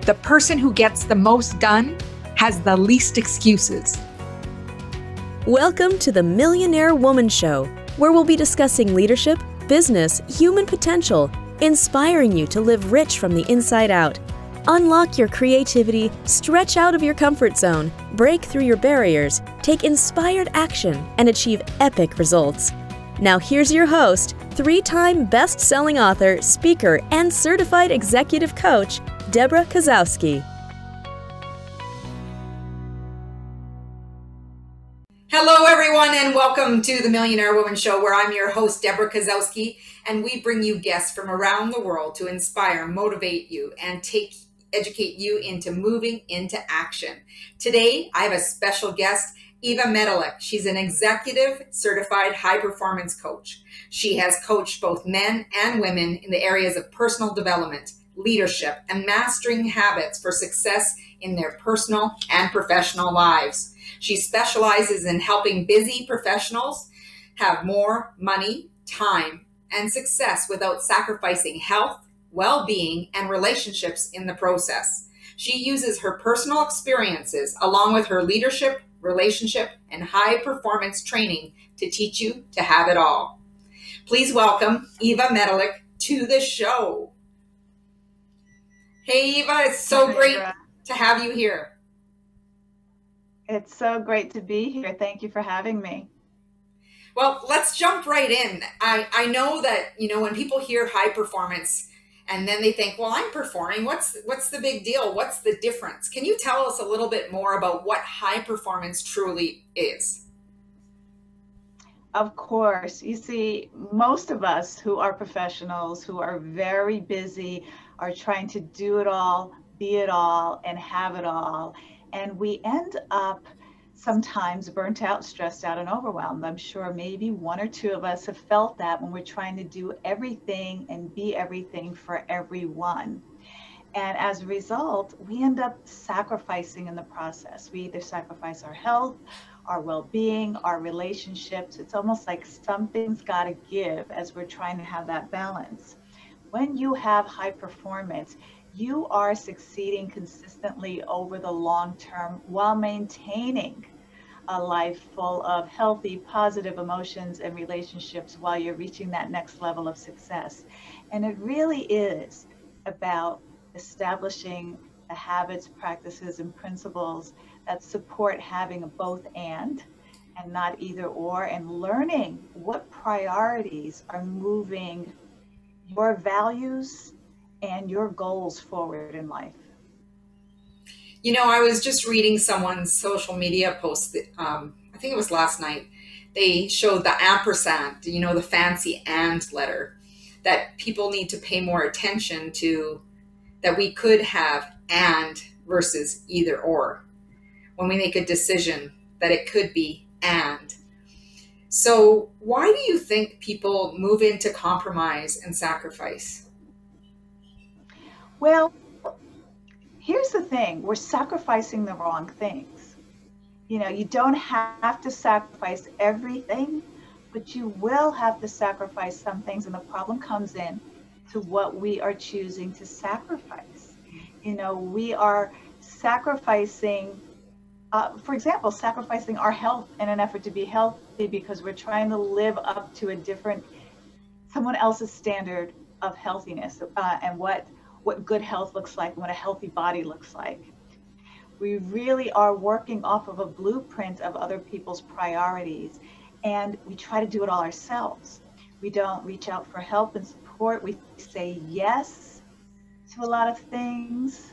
The person who gets the most done has the least excuses. Welcome to the Millionaire Woman Show, where we'll be discussing leadership, business, human potential, inspiring you to live rich from the inside out. Unlock your creativity, stretch out of your comfort zone, break through your barriers, take inspired action, and achieve epic results. Now here's your host, three-time best-selling author, speaker, and certified executive coach, Debra Kasowski. Hello, everyone, and welcome to the Millionaire Woman Show, where I'm your host, Debra Kasowski, and we bring you guests from around the world to inspire, motivate you, and educate you into moving into action. Today, I have a special guest, Eva Medilek. She's an executive certified high-performance coach. She has coached both men and women in the areas of personal development, leadership, and mastering habits for success in their personal and professional lives. She specializes in helping busy professionals have more money, time, and success without sacrificing health, well-being, and relationships in the process. She uses her personal experiences along with her leadership, relationship, and high-performance training to teach you to have it all. Please welcome Eva Medilek to the show. Hey, Eva, it's so great to have you here. It's so great to be here. Thank you for having me. Well, let's jump right in. I know that, when people hear high performance and then they think, well, I'm performing. What's the big deal? What's the difference? Can you tell us a little bit more about what high performance truly is? Of course. You see, most of us who are professionals, who are very busy, are trying to do it all, be it all, and have it all. And we end up sometimes burnt out, stressed out, and overwhelmed. I'm sure maybe one or two of us have felt that when we're trying to do everything and be everything for everyone. And as a result, we end up sacrificing in the process. We either sacrifice our health, our well-being, our relationships. It's almost like something's got to give as we're trying to have that balance. When you have high performance, you are succeeding consistently over the long term while maintaining a life full of healthy, positive emotions and relationships while you're reaching that next level of success. And it really is about establishing the habits, practices, and principles that support having a both and not either or, and learning what priorities are moving your values and your goals forward in life. I was just reading someone's social media post, I think it was last night. They showed the ampersand, the fancy and letter, that people need to pay more attention to, that we could have and versus either or. When we make a decision, that it could be and. So why do you think people move into compromise and sacrifice? Well, here's the thing. We're sacrificing the wrong things. You don't have to sacrifice everything, but you will have to sacrifice some things. And the problem comes in to what we are choosing to sacrifice. We are sacrificing, for example, sacrificing our health in an effort to be healthy because we're trying to live up to someone else's standard of healthiness and what good health looks like, what a healthy body looks like. We really are working off of a blueprint of other people's priorities, and we try to do it all ourselves. We don't reach out for help and support. We say yes to a lot of things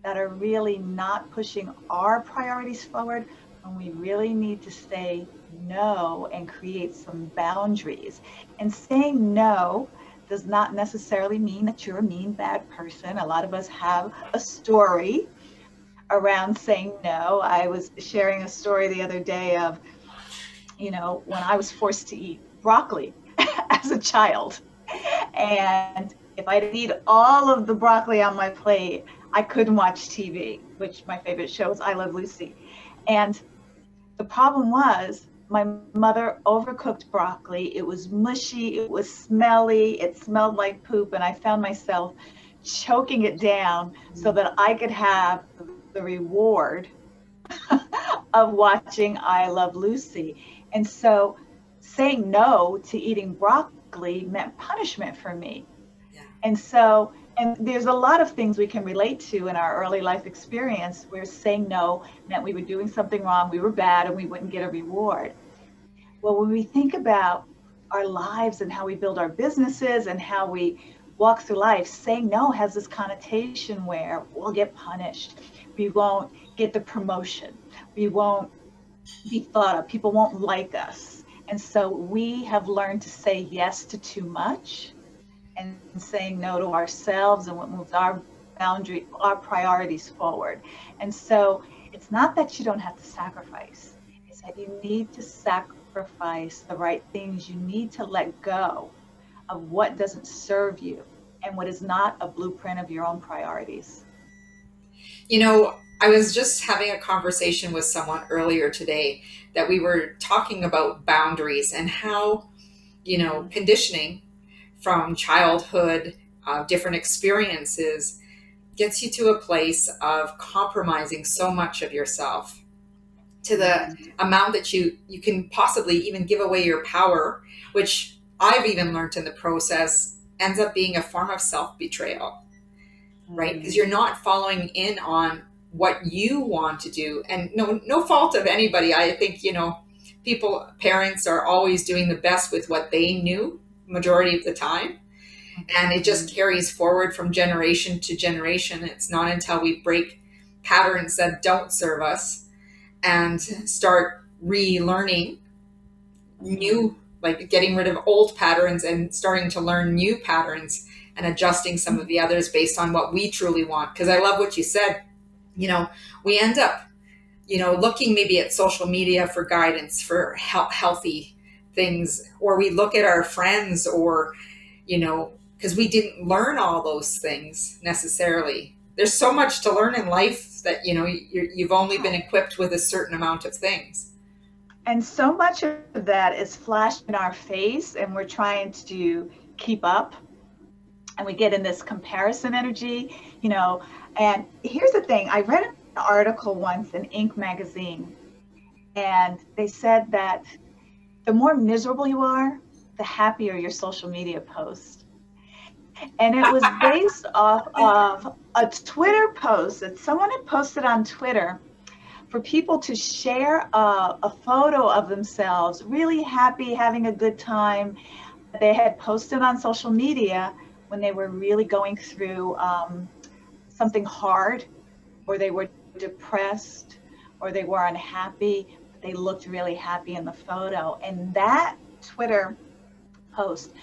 that are really not pushing our priorities forward, when we really need to say no and create some boundaries. And saying no does not necessarily mean that you're a mean, bad person. A lot of us have a story around saying no. I was sharing a story the other day of, when I was forced to eat broccoli as a child. And if I didn't eat all of the broccoli on my plate, I couldn't watch TV, which my favorite show is I Love Lucy. And the problem was, my mother overcooked broccoli. It was mushy, it was smelly, it smelled like poop, and I found myself choking it down so that I could have the reward of watching I Love Lucy. And so saying no to eating broccoli meant punishment for me. Yeah. And so, and there's a lot of things we can relate to in our early life experience where saying no meant we were doing something wrong, we were bad, and we wouldn't get a reward. Well, when we think about our lives and how we build our businesses and how we walk through life, saying no has this connotation where we'll get punished. We won't get the promotion. We won't be thought of. People won't like us. And so we have learned to say yes to too much and saying no to ourselves and what moves our boundary, our priorities forward. And so it's not that you don't have to sacrifice. It's that you need to sacrifice the right things. You need to let go of what doesn't serve you and what is not a blueprint of your own priorities. You know, I was just having a conversation with someone earlier today that we were talking about boundaries and how, you know, conditioning from childhood, different experiences gets you to a place of compromising so much of yourself to the amount that you can possibly even give away your power, which I've even learned in the process ends up being a form of self-betrayal, right? Because you're not following in on what you want to do. And no fault of anybody. I think, you know, parents are always doing the best with what they knew majority of the time. And it just carries forward from generation to generation. It's not until we break patterns that don't serve us and start relearning new, like getting rid of old patterns and starting to learn new patterns and adjusting some of the others based on what we truly want. Because I love what you said. You know, we end up, you know, looking maybe at social media for guidance for healthy things, or we look at our friends, or, you know, because we didn't learn all those things necessarily. There's so much to learn in life that, you know, you've only been equipped with a certain amount of things. And so much of that is flashed in our face, and we're trying to keep up, and we get in this comparison energy, you know. And here's the thing, I read an article once in Inc. magazine, and they said that the more miserable you are, the happier your social media post. And it was based off of a Twitter post that someone had posted on Twitter for people to share a photo of themselves, really happy, having a good time. They had posted on social media when they were really going through something hard, or they were depressed, or they were unhappy. They looked really happy in the photo. And that Twitter post,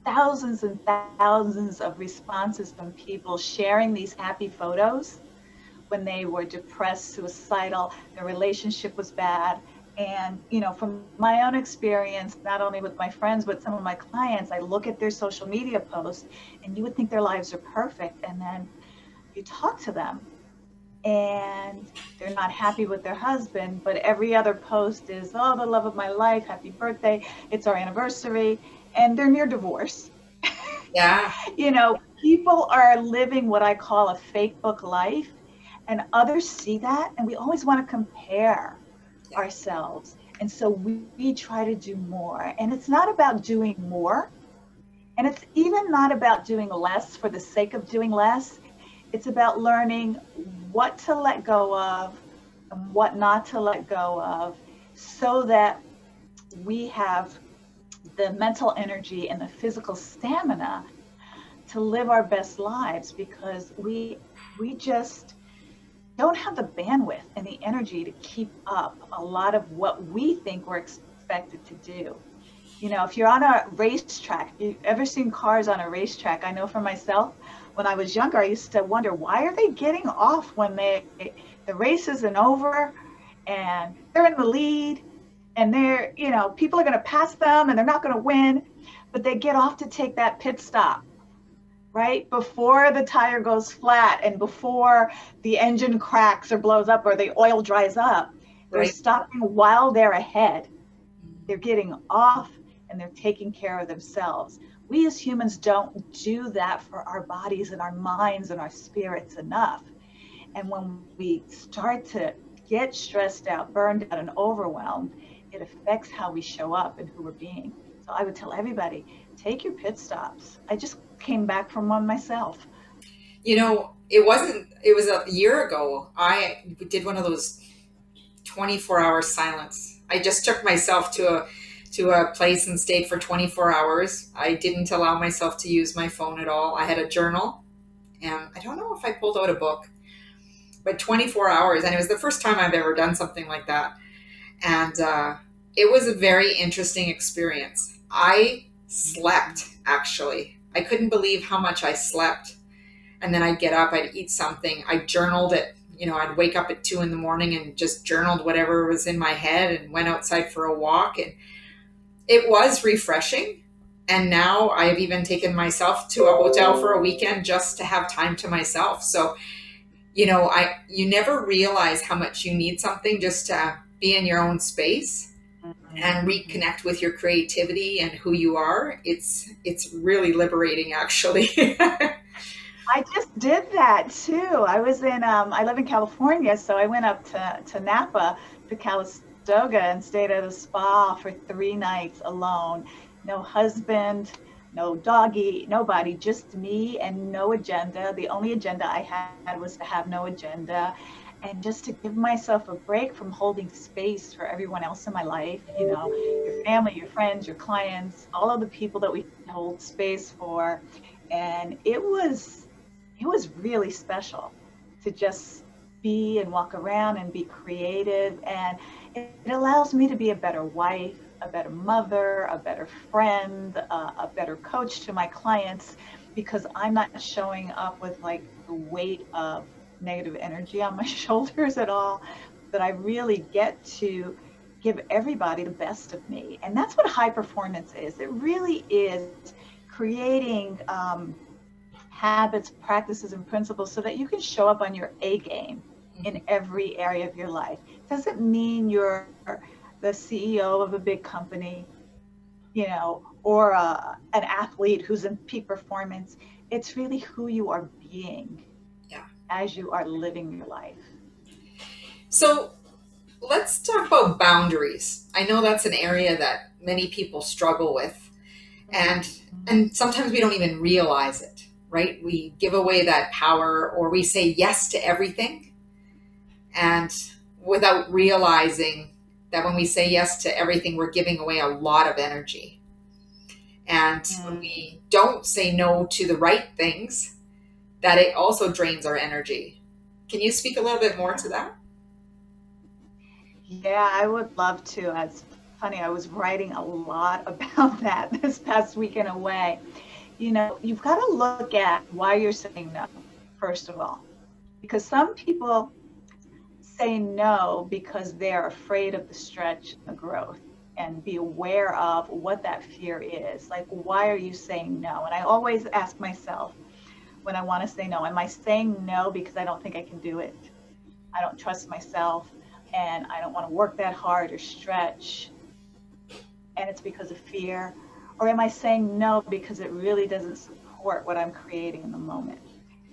thousands and thousands of responses from people sharing these happy photos when they were depressed, suicidal, their relationship was bad. And, you know, from my own experience, not only with my friends, but some of my clients, I look at their social media posts and you would think their lives are perfect. And then you talk to them and they're not happy with their husband, but every other post is, oh, the love of my life, happy birthday, it's our anniversary, and they're near divorce. Yeah. You know, people are living what I call a fake book life, and others see that, and we always want to compare ourselves. And so we try to do more, and it's not about doing more, and it's even not about doing less for the sake of doing less. It's about learning what to let go of and what not to let go of, so that we have the mental energy and the physical stamina to live our best lives, because we just don't have the bandwidth and the energy to keep up a lot of what we think we're expected to do. You know, if you're on a racetrack, you ever seen cars on a racetrack? I know for myself, when I was younger, I used to wonder, why are they getting off when the race isn't over and they're in the lead and they're, you know, people are going to pass them and they're not going to win, but they get off to take that pit stop, right? Before the tire goes flat and before the engine cracks or blows up or the oil dries up. They're stopping while they're ahead. They're getting off and they're taking care of themselves. We as humans don't do that for our bodies and our minds and our spirits enough. And when we start to get stressed out, burned out, and overwhelmed, it affects how we show up and who we're being. So I would tell everybody, take your pit stops. I just came back from one myself. It was a year ago. I did one of those 24-hour silence. I just took myself to a place and stayed for 24 hours. I didn't allow myself to use my phone at all. I had a journal, and I don't know if I pulled out a book, but 24 hours. And it was the first time I've ever done something like that. And it was a very interesting experience. I slept, actually. I couldn't believe how much I slept. And then I'd get up, I'd eat something. I journaled it. I'd wake up at 2 a.m. and just journaled whatever was in my head and went outside for a walk. And it was refreshing. And now I've even taken myself to a hotel for a weekend just to have time to myself. So, you never realize how much you need something just to be in your own space and reconnect with your creativity and who you are. It's really liberating, actually. I just did that too. I was I live in California, so I went up to Napa, to Calistoga, and stayed at a spa for 3 nights alone. No husband, no doggy, nobody, just me and no agenda. The only agenda I had was to have no agenda and just to give myself a break from holding space for everyone else in my life, your family, your friends, your clients, all of the people that we hold space for. And it was really special to just be and walk around and be creative. And it allows me to be a better wife, a better mother, a better friend, a better coach to my clients, because I'm not showing up with like the weight of negative energy on my shoulders at all, that I really get to give everybody the best of me. And that's what high performance is. It really is creating habits, practices, and principles so that you can show up on your A game in every area of your life. It doesn't mean you're the CEO of a big company, or an athlete who's in peak performance. It's really who you are being as you are living your life. So let's talk about boundaries. I know that's an area that many people struggle with, and sometimes we don't even realize it. Right? We give away that power, or we say yes to everything, and without realizing that when we say yes to everything, we're giving away a lot of energy. And when we don't say no to the right things, that it also drains our energy. Can you speak a little bit more to that? Yeah, I would love to. It's funny, I was writing a lot about that this past weekend away. You've got to look at why you're saying no, first of all, because some people say no because they're afraid of the stretch and the growth, and be aware of what that fear is. Like, why are you saying no? And I always ask myself when I want to say no, am I saying no because I don't think I can do it? I don't trust myself, and I don't want to work that hard or stretch, and it's because of fear? Or am I saying no because it really doesn't support what I'm creating in the moment?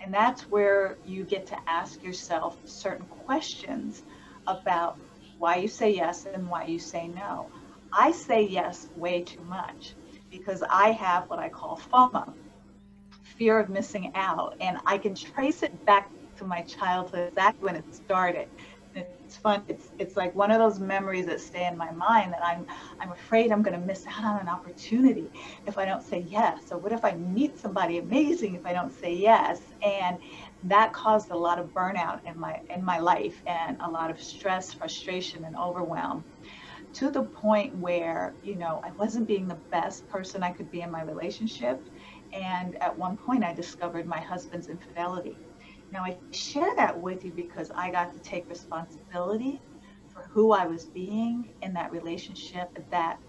And that's where you get to ask yourself certain questions about why you say yes and why you say no. I say yes way too much because I have what I call FOMO, fear of missing out. And I can trace it back to my childhood, exactly when it started. It's fun. It's like one of those memories that stay in my mind, that I'm afraid I'm going to miss out on an opportunity if I don't say yes. Or what if I meet somebody amazing if I don't say yes? And that caused a lot of burnout in my life, and a lot of stress, frustration, and overwhelm, to the point where I wasn't being the best person I could be in my relationship. And at one point, I discovered my husband's infidelity. Now, I share that with you because I got to take responsibility for who I was being in that relationship that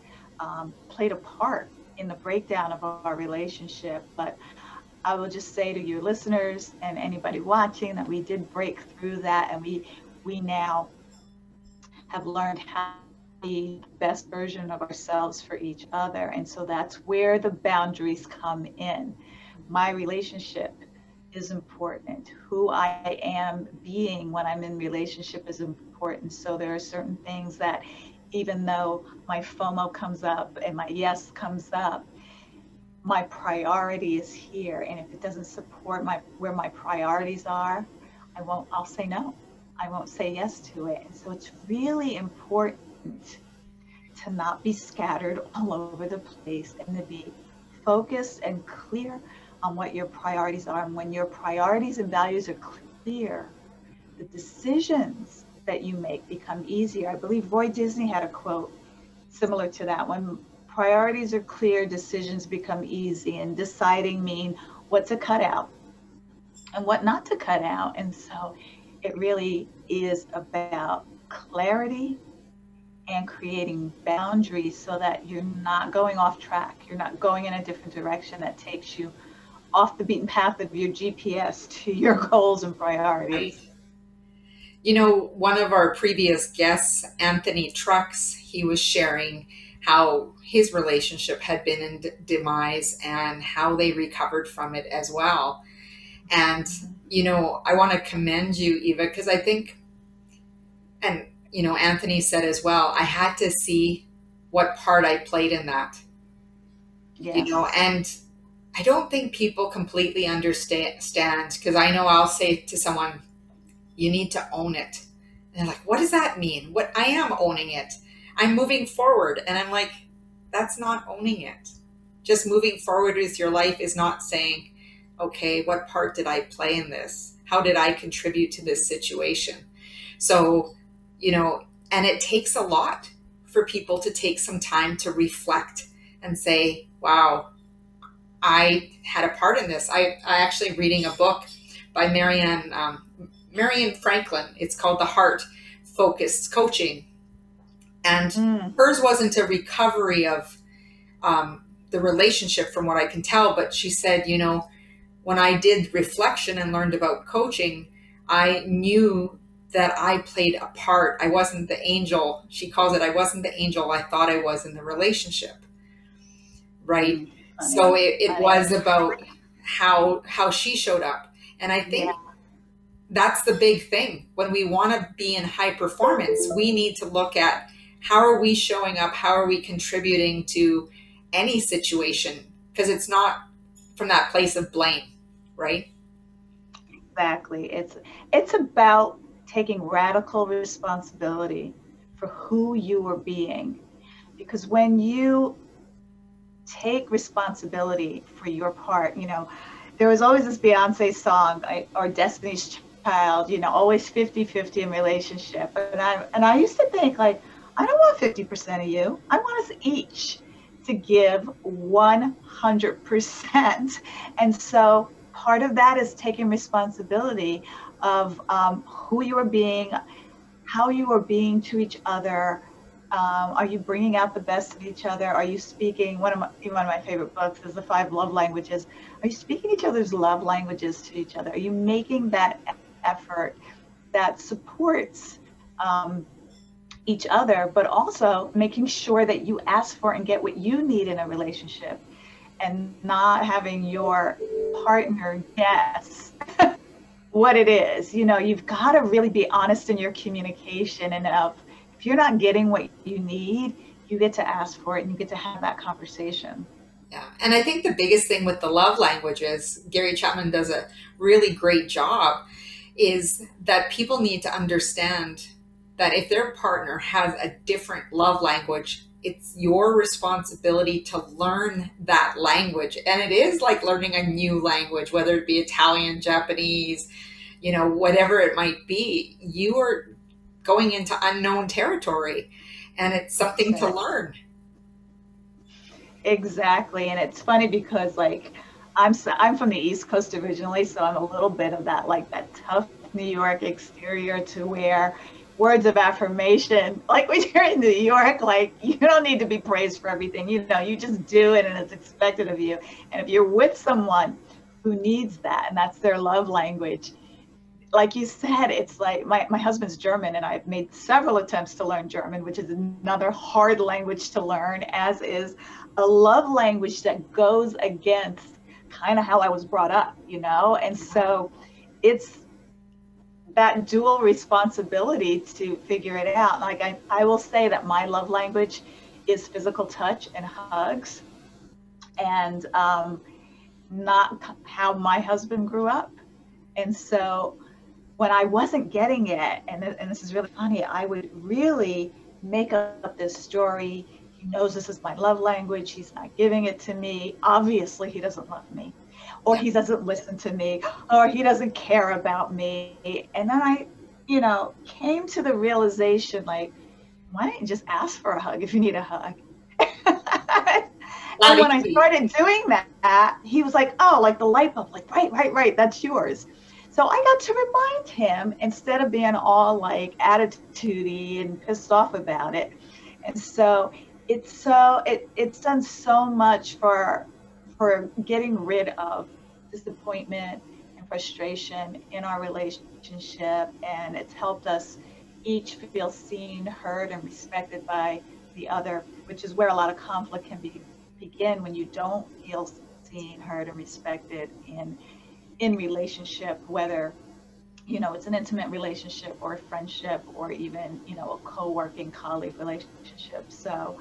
played a part in the breakdown of our relationship. But I will just say to your listeners and anybody watching that we did break through that, and we now have learned how be the best version of ourselves for each other. And so that's where the boundaries come in. My relationship is important. Who I am being when I'm in relationship is important. So there are certain things that, even though my FOMO comes up and my yes comes up, my priority is here. And if it doesn't support where my priorities are, I'll say no. I won't say yes to it. And so it's really important to not be scattered all over the place and to be focused and clear on what your priorities are. And when your priorities and values are clear, the decisions that you make become easier. I believe Roy Disney had a quote similar to that. When priorities are clear, decisions become easy, and deciding mean what to cut out and what not to cut out. And so it really is about clarity and creating boundaries so that you're not going off track. You're not going in a different direction that takes you off the beaten path of your GPS to your goals and priorities. Right. You know, one of our previous guests, Anthony Trucks, he was sharing how his relationship had been in demise and how they recovered from it as well. And, you know, I want to commend you, Eva, because I think, and, you know, Anthony said as well, I had to see what part I played in that. Yes. You know, and I don't think people completely understand, because I know I'll say to someone, you need to own it. And they're like, what does that mean? What? I am owning it. I'm moving forward. And I'm like, that's not owning it. Just moving forward with your life is not saying, okay, what part did I play in this? How did I contribute to this situation? So, you know, and it takes a lot for people to take some time to reflect and say, wow, I had a part in this. I actually reading a book by Marian Franklin. It's called The Heart Focused Coaching. And hers wasn't a recovery of the relationship from what I can tell, but she said, you know, when I did reflection and learned about coaching, I knew that I played a part. I wasn't the angel. She calls it, I wasn't the angel I thought I was in the relationship. Right. So it was about how she showed up. And I think that's the big thing. When we want to be in high performance, we need to look at how are we showing up? How are we contributing to any situation? Because it's not from that place of blame, right? Exactly. It's about taking radical responsibility for who you are being. Because when you take responsibility for your part, you know, there was always this Beyonce song, or Destiny's Child, you know, always 50-50 in relationship. And I used to think, like, I don't want 50% of you. I want us each to give 100%. And so part of that is taking responsibility of who you are being, how you are being to each other. Are you bringing out the best of each other? Are you speaking, one of my favorite books is The 5 Love Languages. Are you speaking each other's love languages to each other? Are you making that effort that supports each other, but also making sure that you ask for and get what you need in a relationship, and not having your partner guess what it is? You know, you've got to really be honest in your communication, and if you're not getting what you need, you get to ask for it and you get to have that conversation. Yeah. And I think the biggest thing with the love languages, Gary Chapman does a really great job, is that people need to understand that if their partner has a different love language, it's your responsibility to learn that language. And it is like learning a new language, whether it be Italian, Japanese, you know, whatever it might be. You are going into unknown territory, and it's something to learn. Exactly. And it's funny because, like, I'm from the East Coast originally, so I'm a little bit of that, like, that tough New York exterior, to where words of affirmation, like when you're in New York, like, you don't need to be praised for everything, you know, you just do it and it's expected of you. And if you're with someone who needs that, and that's their love language, like you said, it's like my husband's German, and I've made several attempts to learn German, which is another hard language to learn, as is a love language that goes against kind of how I was brought up, you know? And so it's that dual responsibility to figure it out. Like I will say that my love language is physical touch and hugs, and not how my husband grew up. And so when I wasn't getting it, and this is really funny, I would really make up this story. He knows this is my love language. He's not giving it to me. Obviously, he doesn't love me, or he doesn't listen to me, or he doesn't care about me. And then I, came to the realization, like, why don't you just ask for a hug if you need a hug? And when I started doing that, he was like, oh, like the light bulb, like, right, that's yours. So I got to remind him, instead of being all like attitude-y and pissed off about it. And so it's done so much for getting rid of disappointment and frustration in our relationship. And it's helped us each feel seen, heard, and respected by the other, which is where a lot of conflict can begin, when you don't feel seen, heard, and respected in relationship, whether it's an intimate relationship or a friendship, or even a co-working colleague relationship. So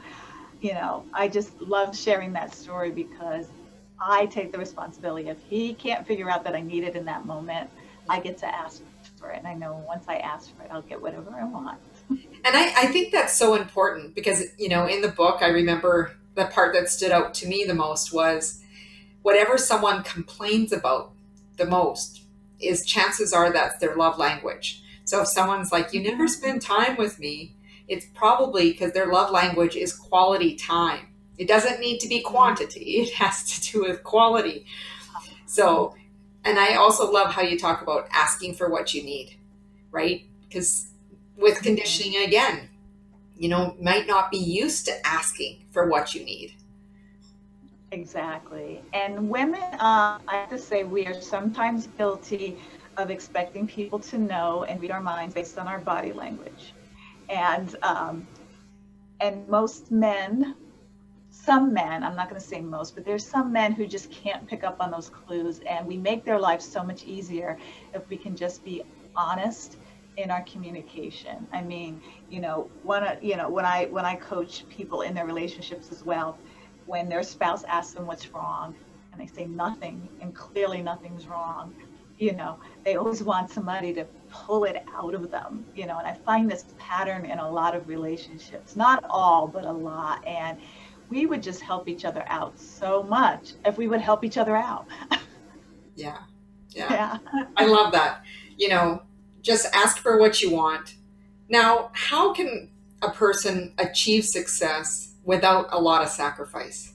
I just love sharing that story, because I take the responsibility. If he can't figure out that I need it in that moment, I get to ask for it, and I know once I ask for it, I'll get whatever I want. And I think that's so important, because in the book, I remember the part that stood out to me the most was, whatever someone complains about the most is, chances are that's their love language. So if someone's like, you never spend time with me, it's probably because their love language is quality time. It doesn't need to be quantity. It has to do with quality. So, and I also love how you talk about asking for what you need, right? Because with conditioning, again, might not be used to asking for what you need. Exactly. And women, I have to say, we are sometimes guilty of expecting people to know and read our minds based on our body language. And most men, some men, I'm not going to say most, but there's some men who just can't pick up on those clues, and we make their lives so much easier if we can just be honest in our communication. I mean, when I coach people in their relationships as well, when their spouse asks them what's wrong, and they say nothing, and clearly nothing's wrong, they always want somebody to pull it out of them, and I find this pattern in a lot of relationships, not all, but a lot. And we would just help each other out so much if we would help each other out. Yeah. I love that. Just ask for what you want. Now, how can a person achieve success without a lot of sacrifice?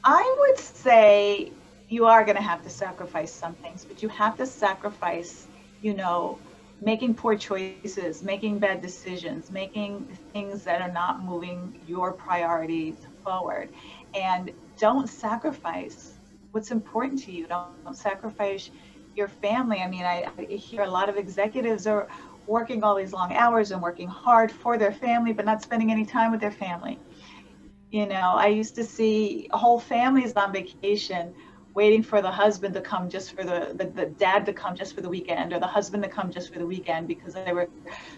I would say you are going to have to sacrifice some things, but you have to sacrifice, making poor choices, making bad decisions, making things that are not moving your priorities forward. And don't sacrifice what's important to you. Don't sacrifice your family. I mean, I hear a lot of executives are working all these long hours and working hard for their family, but not spending any time with their family. I used to see whole families on vacation waiting for the husband to come just for the dad to come just for the weekend, or the husband to come just for the weekend, because they were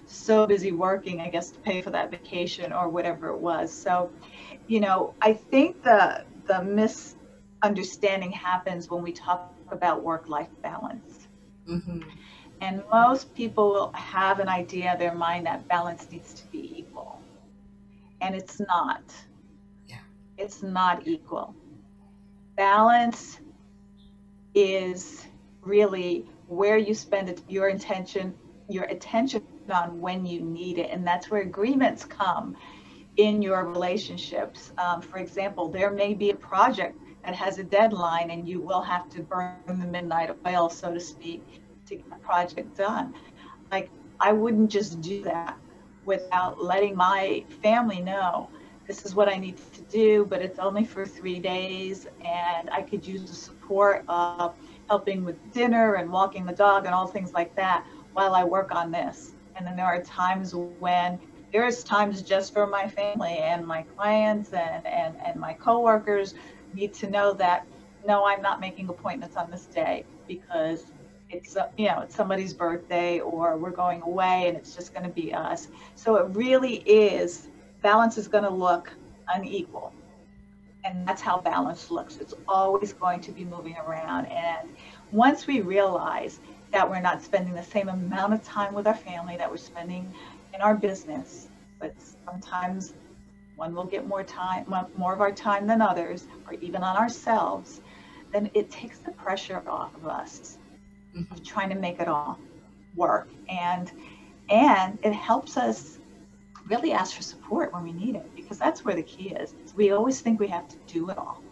so busy working, I guess, to pay for that vacation or whatever it was. So, I think the misunderstanding happens when we talk about work-life balance. Mm-hmm. And most people will have an idea in their mind that balance needs to be equal. And it's not. Yeah. It's not equal. Balance is really where you spend your attention on when you need it. And that's where agreements come in your relationships. For example, there may be a project that has a deadline, and you will have to burn the midnight oil, so to speak, to get the project done. Like, I wouldn't just do that without letting my family know this is what I need to do, but it's only for 3 days, and I could use the support of helping with dinner and walking the dog and all things like that while I work on this. And then there are times when there's times just for my family and my clients and my coworkers need to know that, no, I'm not making appointments on this day because it's it's somebody's birthday, or we're going away and it's just going to be us. So it really is, balance is going to look unequal, and that's how balance looks. It's always going to be moving around. And once we realize that we're not spending the same amount of time with our family that we're spending in our business, but sometimes one will get more of our time than others, or even on ourselves, then it takes the pressure off of us of trying to make it all work. And it helps us really ask for support when we need it, because that's where the key is. We always think we have to do it all,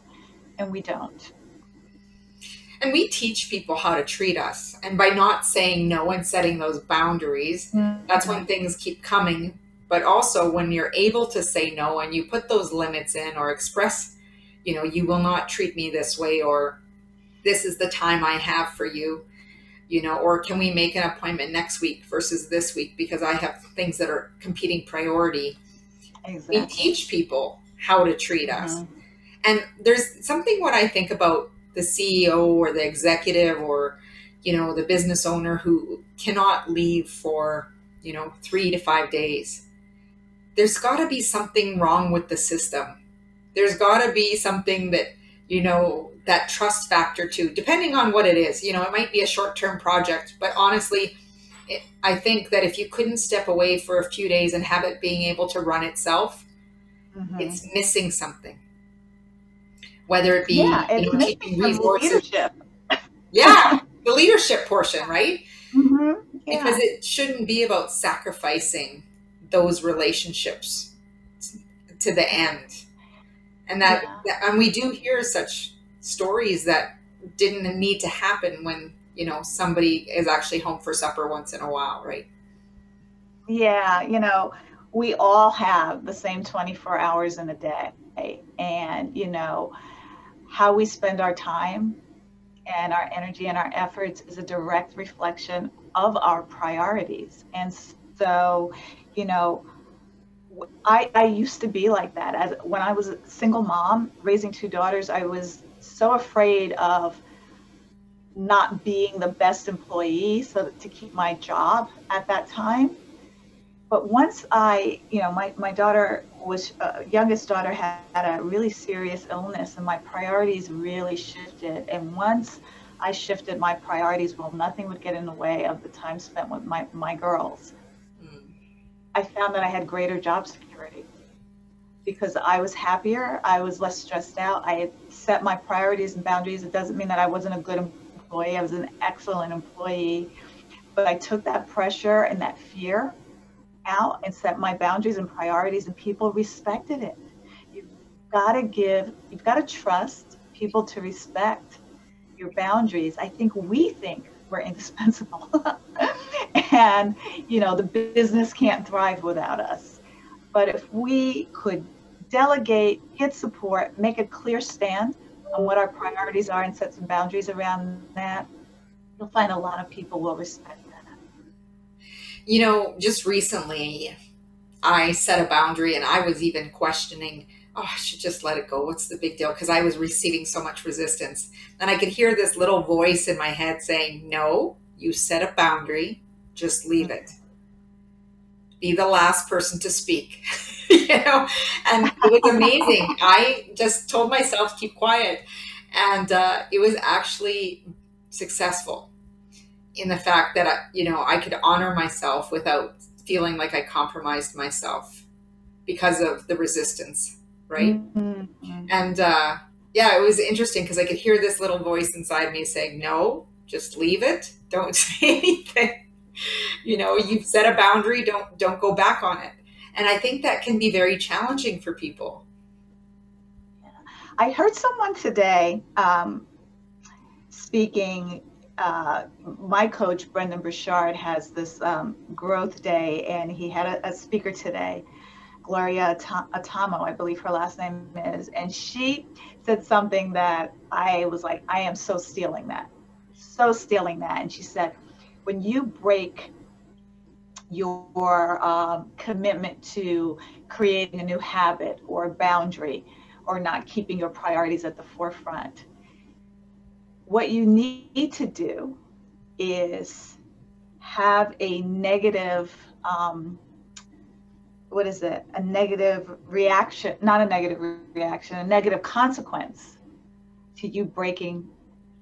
and we don't. And we teach people how to treat us. And by not saying no and setting those boundaries, that's when things keep coming. But also when you're able to say no and you put those limits in, or express, you will not treat me this way, or this is the time I have for you, or can we make an appointment next week versus this week because I have things that are competing priority. Exactly. We teach people how to treat us. And there's something when I think about the CEO or the executive or, the business owner who cannot leave for, 3 to 5 days. There's got to be something wrong with the system. There's got to be something that, that trust factor too, depending on what it is. It might be a short-term project, but honestly, I think that if you couldn't step away for a few days and have it being able to run itself, it's missing something. Whether it be teaching resources. Leadership. Yeah, the leadership portion, right? Because it shouldn't be about sacrificing those relationships to the end. And and we do hear such stories that didn't need to happen when, somebody is actually home for supper once in a while, right? Yeah, we all have the same 24 hours in a day. And, how we spend our time and our energy and our efforts is a direct reflection of our priorities. And so, I used to be like that. When I was a single mom raising 2 daughters, I was so afraid of not being the best employee to keep my job at that time. But once my daughter youngest daughter had a really serious illness, and my priorities really shifted. And once I shifted my priorities, nothing would get in the way of the time spent with my girls. I found that I had greater job security because I was happier. I was less stressed out. I had set my priorities and boundaries. It doesn't mean that I wasn't a good employee. I was an excellent employee, but I took that pressure and that fear out and set my boundaries and priorities, and people respected it. You've got to trust people to respect your boundaries. I think we think we're indispensable and the business can't thrive without us. But if we could delegate, get support, make a clear stand on what our priorities are and set some boundaries around that, you'll find a lot of people will respect that. Just recently I set a boundary, and I was even questioning, I should just let it go. What's the big deal? Because I was receiving so much resistance. And I could hear this little voice in my head saying, no, you set a boundary, just leave it. Be the last person to speak, and it was amazing. I just told myself, keep quiet. And it was actually successful in the fact that, I could honor myself without feeling like I compromised myself because of the resistance. Right. And it was interesting because I could hear this little voice inside me saying, no, just leave it. Don't say anything. You've set a boundary. Don't go back on it. And I think that can be very challenging for people. I heard someone today speaking. My coach, Brendan Burchard, has this growth day, and he had a speaker today Gloria Atamo, I believe her last name is, and she said something that I was like, I am so stealing that. And she said, when you break your commitment to creating a new habit or a boundary or not keeping your priorities at the forefront, what you need to do is have a negative, a negative reaction, not a negative reaction, a negative consequence to you breaking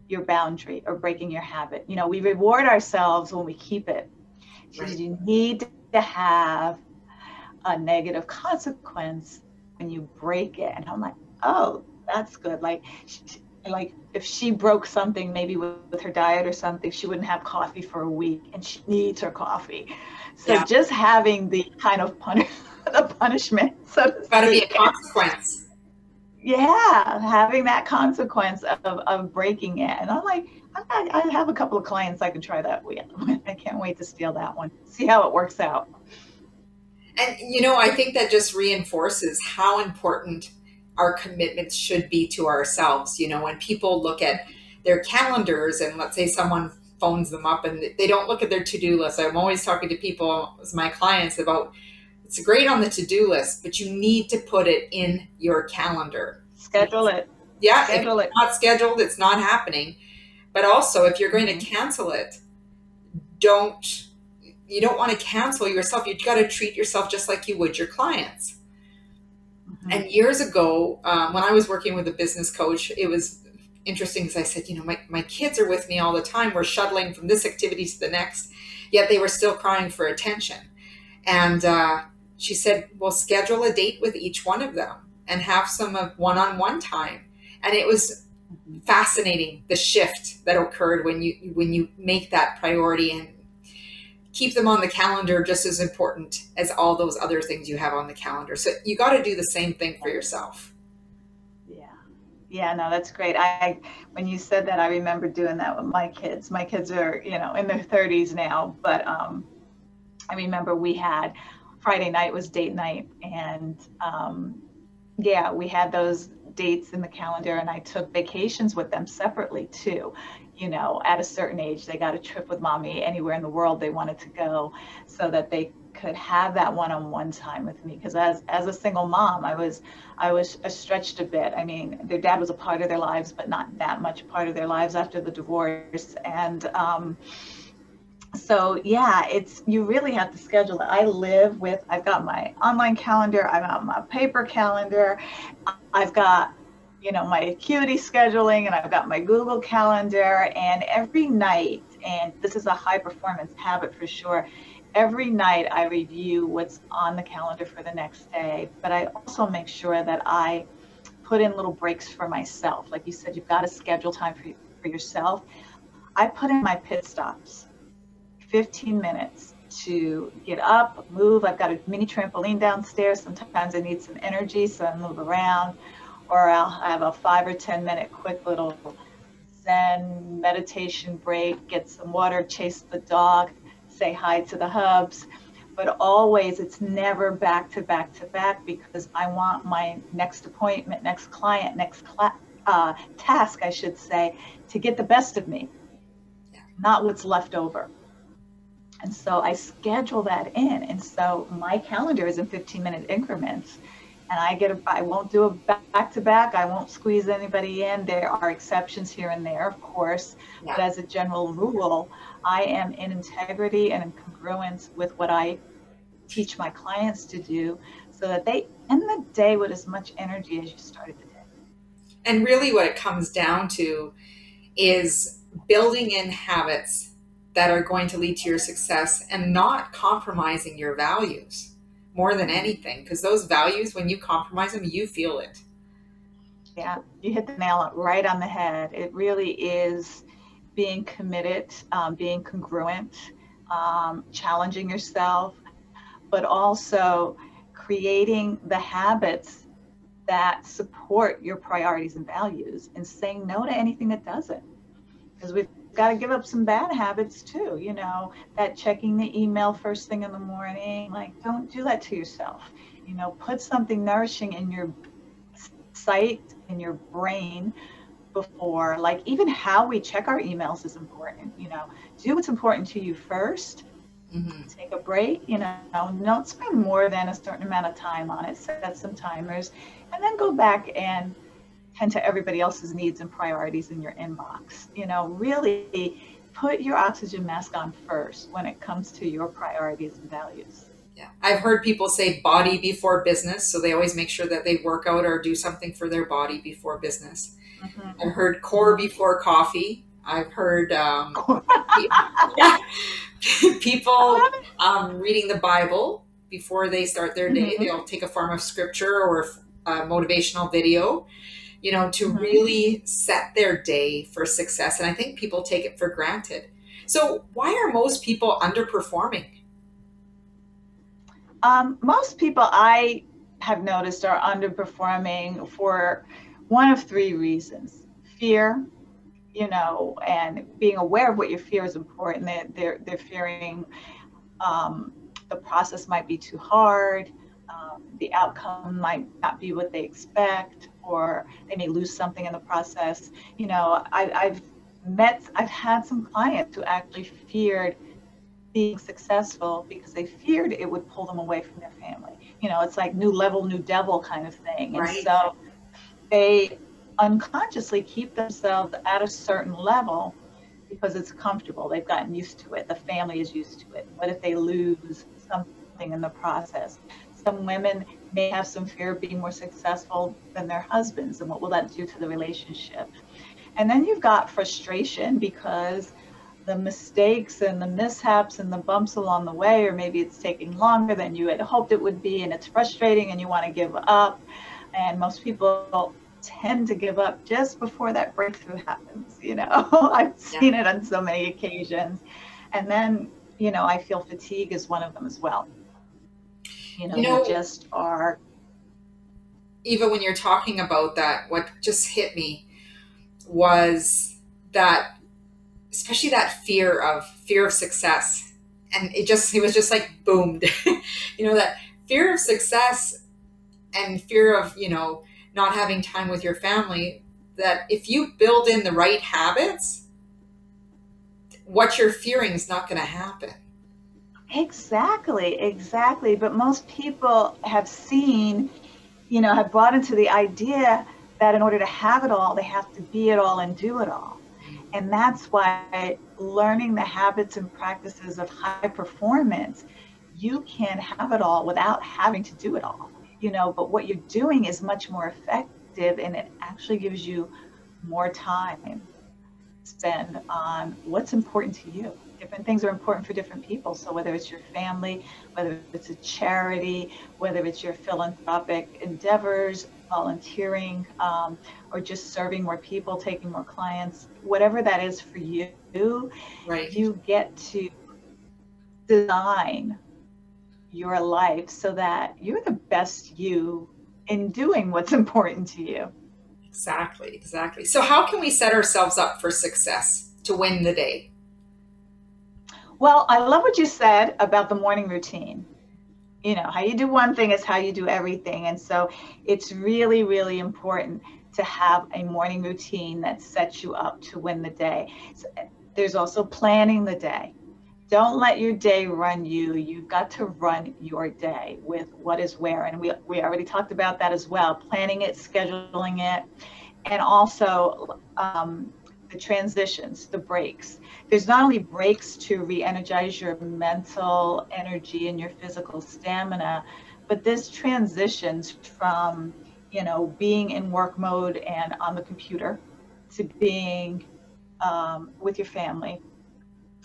your boundary or breaking your habit. You know, we reward ourselves when we keep it. Right. So you need to have a negative consequence when you break it. And I'm like, oh, that's good. Like if she broke something, maybe with her diet or something, she wouldn't have coffee for a week, and she needs her coffee. So just having the kind of punishment, so to Got to be a consequence. Yeah, having that consequence of breaking it. And I'm like, I have a couple of clients I can try that with. I can't wait to steal that one. See how it works out. And, you know, I think that just reinforces how important our commitments should be to ourselves. You know, when people look at their calendars and let's say someone phones them up and they don't look at their to-do list. I'm always talking to people, as my clients, about it's great on the to-do list, but you need to put it in your calendar. Schedule it. Yeah, schedule it. If it's not scheduled, it's not happening. But also, if you're going to cancel it, you don't want to cancel yourself. You've got to treat yourself just like you would your clients. Mm-hmm. And years ago, when I was working with a business coach, it was interesting because I said, you know, my kids are with me all the time. We're shuttling from this activity to the next, yet they were still crying for attention. And she said, well, schedule a date with each one of them and have some of one-on-one time. And it was fascinating, the shift that occurred when you make that priority and keep them on the calendar just as important as all those other things you have on the calendar. So you got to do the same thing for yourself. Yeah, no, that's great. When you said that, I remember doing that with my kids. My kids are, you know, in their 30s now, but I remember we had Friday night was date night, and we had those dates in the calendar, and I took vacations with them separately too. You know, at a certain age, they got a trip with mommy anywhere in the world they wanted to go, so that they could have that one-on-one time with me. Because as a single mom, I was stretched a bit. I mean, their dad was a part of their lives, but not that much part of their lives after the divorce. And so yeah, you really have to schedule it. I've got my online calendar, I've got my paper calendar, I've got, you know, my Acuity scheduling, and I've got my Google Calendar. And every night, and this is a high performance habit for sure, every night I review what's on the calendar for the next day, but I also make sure that I put in little breaks for myself. Like you said, you've got to schedule time for yourself. I put in my pit stops, 15 minutes to get up, move. I've got a mini trampoline downstairs. Sometimes I need some energy, so I move around. Or I'll have a 5 or 10 minute quick little Zen meditation break, get some water, chase the dog, say hi to the hubs. But always, it's never back to back to back, because I want my next appointment, next client, next task, I should say, to get the best of me, not what's left over. And so I schedule that in. And so my calendar is in 15-minute increments. And I won't do a back-to-back. I won't squeeze anybody in. There are exceptions here and there, of course. Yeah. But as a general rule, I am in integrity and in congruence with what I teach my clients to do, so that they end the day with as much energy as you started the day. And really what it comes down to is building in habits that are going to lead to your success and not compromising your values. More than anything, because those values, when you compromise them, you feel it. Yeah, you hit the nail right on the head. It really is being committed, being congruent, challenging yourself, but also creating the habits that support your priorities and values, and saying no to anything that doesn't. Because we've got to give up some bad habits too, you know, that checking the email first thing in the morning. Like, don't do that to yourself. You know, put something nourishing in your sight, in your brain before, like even how we check our emails is important. You know, do what's important to you first. Take a break, you know, don't spend more than a certain amount of time on it, set some timers, and then go back and tend to everybody else's needs and priorities in your inbox. You know, really put your oxygen mask on first when it comes to your priorities and values. Yeah. I've heard people say body before business. So they always make sure that they work out or do something for their body before business. I've heard core before coffee. I've heard people reading the Bible before they start their day. They'll take a form of scripture or a motivational video, you know, to really set their day for success. And I think people take it for granted. So why are most people underperforming? Most people I have noticed are underperforming for one of three reasons. Fear, you know, and being aware of what your fear is important. They're fearing the process might be too hard, the outcome might not be what they expect, or they may lose something in the process. You know, I've had some clients who actually feared being successful because they feared it would pull them away from their family. You know, it's like new level, new devil kind of thing. And so they unconsciously keep themselves at a certain level because it's comfortable. They've gotten used to it. The family is used to it. What if they lose something in the process? Some women may have some fear of being more successful than their husbands, and what will that do to the relationship? And then you've got frustration because the mistakes and the mishaps and the bumps along the way, or maybe it's taking longer than you had hoped it would be, and it's frustrating and you want to give up. And most people tend to give up just before that breakthrough happens. You know, I've seen it on so many occasions. And then, you know, I feel fatigue is one of them as well. You know, you just are. Eva, when you're talking about that, what just hit me was that, especially that fear of success. And it was just like boomed, you know, that fear of success and fear of, you know, not having time with your family, that if you build in the right habits, what you're fearing is not going to happen. Exactly. But most people have seen, you know, have brought into the idea that in order to have it all, they have to be it all and do it all. And that's why learning the habits and practices of high performance, you can have it all without having to do it all, you know, but what you're doing is much more effective, and it actually gives you more time to spend on what's important to you. Different things are important for different people. So whether it's your family, whether it's a charity, whether it's your philanthropic endeavors, volunteering, or just serving more people, taking more clients, whatever that is for you, you get to design your life so that you're the best you in doing what's important to you. Exactly. So how can we set ourselves up for success to win the day? Well, I love what you said about the morning routine. You know, how you do one thing is how you do everything. And so it's really, really important to have a morning routine that sets you up to win the day. So there's also planning the day. Don't let your day run you. You've got to run your day with what is where. And we already talked about that as well. Planning it, scheduling it, and also the transitions, the breaks. There's not only breaks to re-energize your mental energy and your physical stamina, but this transitions from, you know, being in work mode and on the computer to being with your family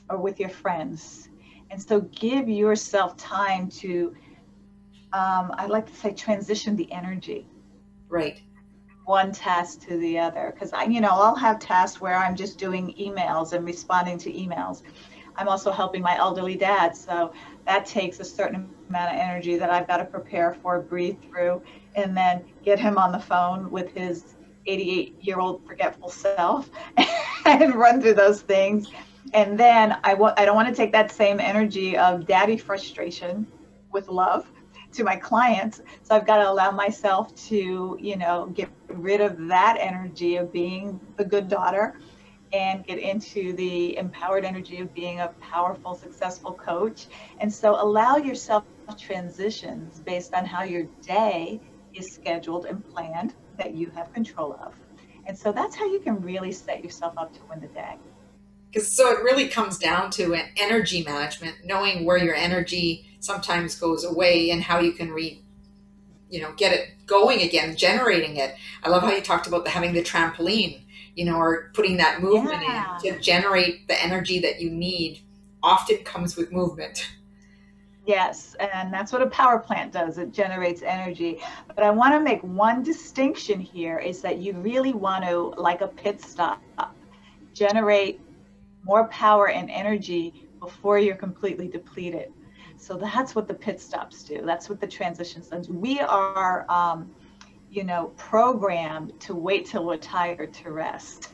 or with your friends. And so give yourself time to, I like to say, transition the energy. Right. One task to the other, because I'll have tasks where I'm just doing emails and responding to emails. I'm also helping my elderly dad, so that takes a certain amount of energy that I've got to prepare for, breathe through, and then get him on the phone with his 88-year-old forgetful self and run through those things. And then I don't want to take that same energy of daddy frustration with love to my clients. So I've got to allow myself to, get rid of that energy of being the good daughter and get into the empowered energy of being a powerful, successful coach. And so allow yourself transitions based on how your day is scheduled and planned that you have control of. And so that's how you can really set yourself up to win the day. Because so it really comes down to an energy management, knowing where your energy sometimes goes away and how you can get it going again, generating it. I love how you talked about having the trampoline, or putting that movement in to generate the energy that you need. Often comes with movement. Yes, and that's what a power plant does. It generates energy. But I want to make one distinction here is that you really want to, like a pit stop, generate more power and energy before you're completely depleted. So that's what the pit stops do. That's what the transitions do. We are, programmed to wait till we're tired to rest.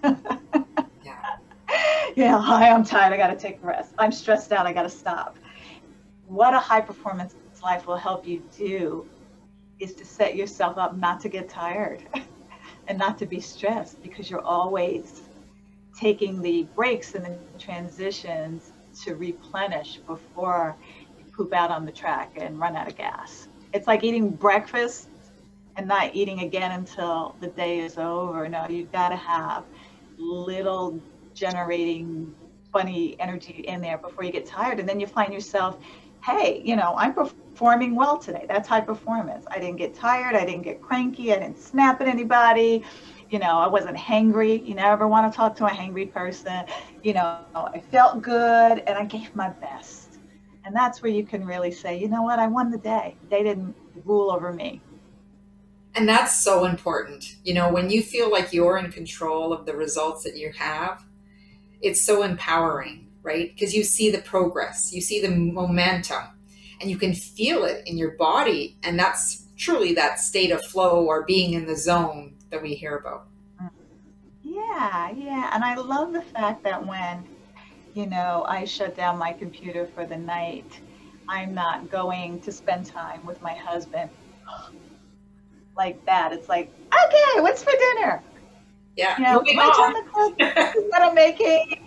Yeah, hi, I'm tired. I got to take a rest. I'm stressed out. I got to stop. What a high performance life will help you do is to set yourself up not to get tired and not to be stressed, because you're always taking the breaks and the transitions to replenish before you poop out on the track and run out of gas. It's like eating breakfast and not eating again until the day is over. No, you've got to have little generating funny energy in there before you get tired. And then you find yourself, hey, I'm performing well today. That's high performance. I didn't get tired. I didn't get cranky. I didn't snap at anybody. I wasn't hangry. You never want to talk to a hangry person. I felt good and I gave my best. And that's where you can really say, you know what, I won the day. The day didn't rule over me. And that's so important. When you feel like you're in control of the results that you have, it's so empowering, right? Because you see the progress, you see the momentum, and you can feel it in your body. And that's truly that state of flow or being in the zone that we hear about. Yeah. And I love the fact that when, I shut down my computer for the night, I'm not going to spend time with my husband like that. It's like, okay, what's for dinner? Yeah. This is what I'm making.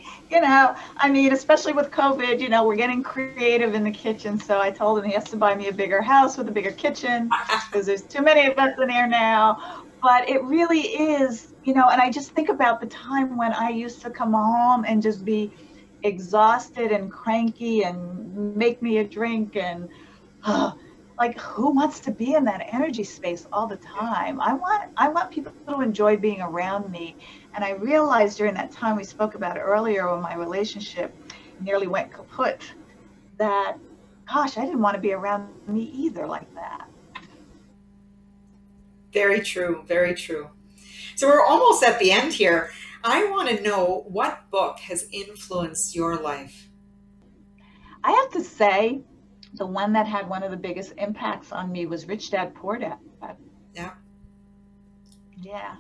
Especially with COVID, we're getting creative in the kitchen. So I told him he has to buy me a bigger house with a bigger kitchen because there's too many of us in here now. But it really is, and I just think about the time when I used to come home and just be exhausted and cranky and make me a drink and like, who wants to be in that energy space all the time? I want people to enjoy being around me. And I realized during that time we spoke about earlier when my relationship nearly went kaput that, gosh, I didn't want to be around me either like that. Very true. Very true. So we're almost at the end here. I want to know, what book has influenced your life? I have to say, the one that had one of the biggest impacts on me was Rich Dad, Poor Dad. Yeah.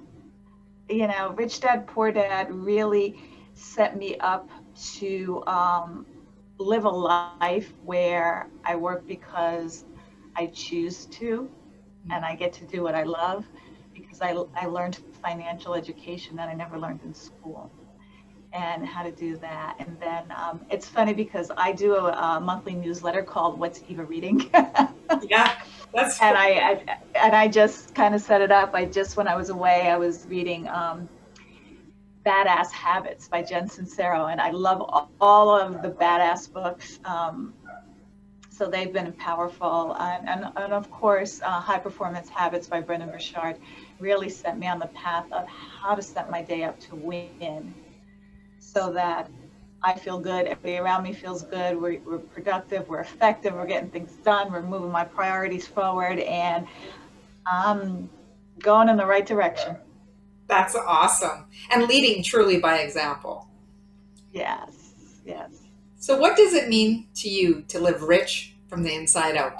Rich Dad, Poor Dad really set me up to live a life where I work because I choose to, and I get to do what I love, because I learned financial education that I never learned in school, and how to do that. And then it's funny because I do a monthly newsletter called What's Eva Reading? Yeah, that's cool. And I just kind of set it up. When I was away, I was reading Badass Habits by Jen Sincero, and I love all of the badass books. So they've been powerful. And of course, High Performance Habits by Brendon Burchard really set me on the path of how to set my day up to win, so that I feel good, everybody around me feels good, we're productive, we're effective, we're getting things done, we're moving my priorities forward, and I'm going in the right direction. That's awesome. And leading truly by example. Yes. So what does it mean to you to live rich from the inside out?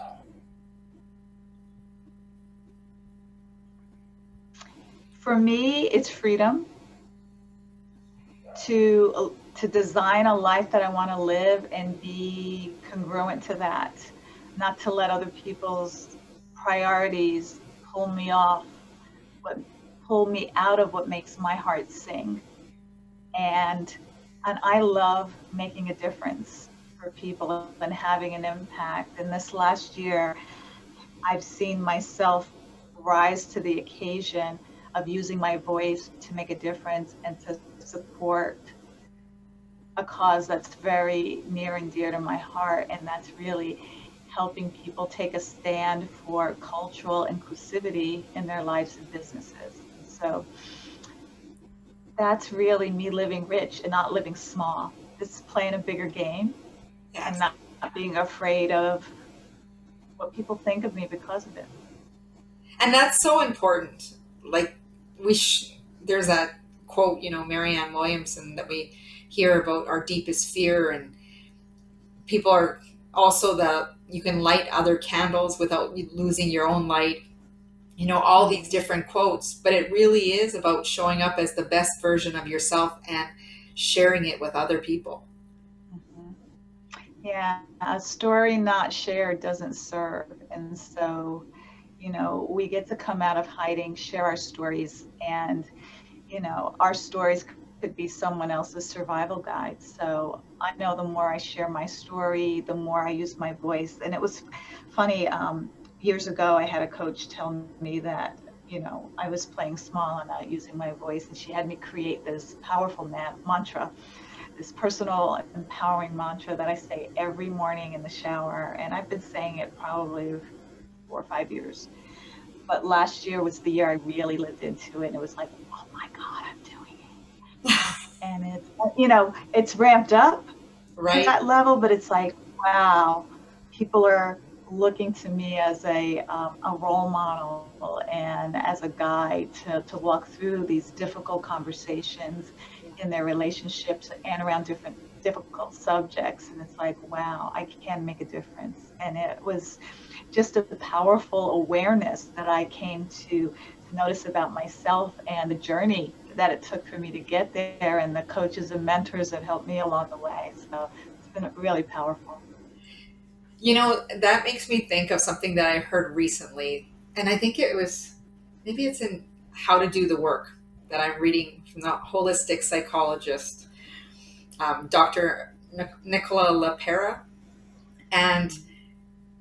For me, it's freedom to design a life that I want to live and be congruent to that, not to let other people's priorities pull me pull me out of what makes my heart sing. And I love making a difference for people and having an impact. And this last year, I've seen myself rise to the occasion of using my voice to make a difference and to support a cause that's very near and dear to my heart, and that's really helping people take a stand for cultural inclusivity in their lives and businesses. So that's really me living rich and not living small. It's playing a bigger game and not being afraid of what people think of me because of it. And that's so important. Like there's that quote, Marianne Williamson, that we hear about our deepest fear, and people are also you can light other candles without losing your own light. All these different quotes, but it really is about showing up as the best version of yourself and sharing it with other people. Mm-hmm. Yeah, a story not shared doesn't serve. And so, we get to come out of hiding, share our stories, and, our stories could be someone else's survival guide. So I know the more I share my story, the more I use my voice. And it was funny, years ago, I had a coach tell me that, I was playing small and not using my voice. And she had me create this powerful mantra, this personal empowering mantra that I say every morning in the shower. And I've been saying it probably 4 or 5 years. But last year was the year I really lived into it. And it was like, oh my God, I'm doing it. And it's, it's ramped up to that level, but it's like, wow, people are looking to me as a role model and as a guide to walk through these difficult conversations in their relationships and around difficult subjects. And it's like, wow, I can make a difference. And it was just a powerful awareness that I came to notice about myself and the journey that it took for me to get there, and the coaches and mentors that helped me along the way. So it's been really powerful. That makes me think of something that I heard recently, and I think maybe it's in How to Do the Work that I'm reading from the holistic psychologist, Dr. Nicola LaPera. And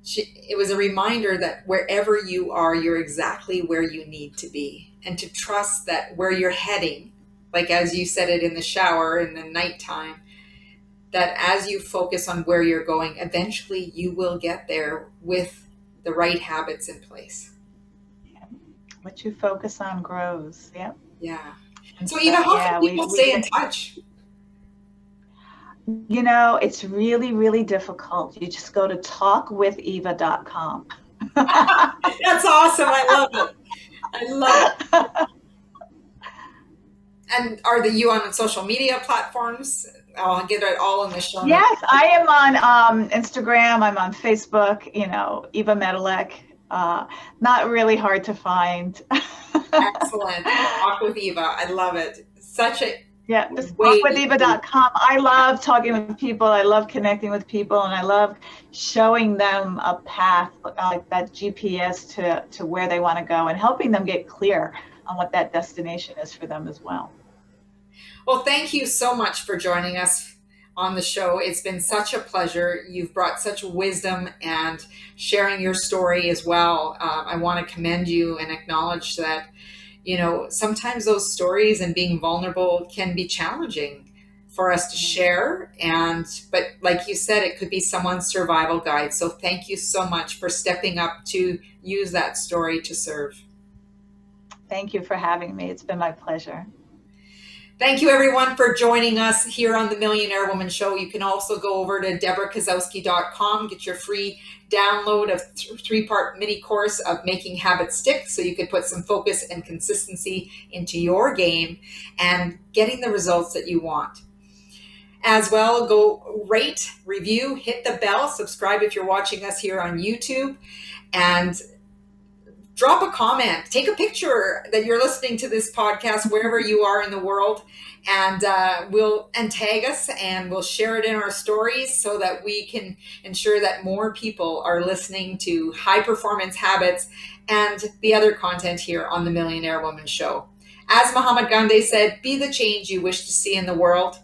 it was a reminder that wherever you are, you're exactly where you need to be, and to trust that where you're heading, like as you said it in the shower in the nighttime, that as you focus on where you're going, eventually you will get there with the right habits in place. Yeah. What you focus on grows. Yep. Yeah. So Eva, how can people stay in touch? It's really, really difficult. You just go to talkwitheva.com. That's awesome. I love it. And are you on social media platforms? I'll get it all in the show notes. Yes, I am on Instagram. I'm on Facebook, Eva Medilek. Not really hard to find. Excellent. Talk with Eva. I love it. Just talkwitheva.com. I love talking with people. I love connecting with people, and I love showing them a path, like that GPS to where they want to go, and helping them get clear on what that destination is for them as well. Well, thank you so much for joining us on the show. It's been such a pleasure. You've brought such wisdom and sharing your story as well. I want to commend you and acknowledge that, sometimes those stories and being vulnerable can be challenging for us to share. But like you said, it could be someone's survival guide. So thank you so much for stepping up to use that story to serve. Thank you for having me. It's been my pleasure. Thank you, everyone, for joining us here on the Millionaire Woman Show. You can also go over to debrakasowski.com, get your free download of 3-part mini course of making habits stick, so you can put some focus and consistency into your game and getting the results that you want. As well, go rate, review, hit the bell, subscribe if you're watching us here on YouTube, and drop a comment, take a picture that you're listening to this podcast wherever you are in the world, and tag us, and we'll share it in our stories so that we can ensure that more people are listening to high performance habits and the other content here on the Millionaire Woman Show. As Muhammad Gandhi said, be the change you wish to see in the world.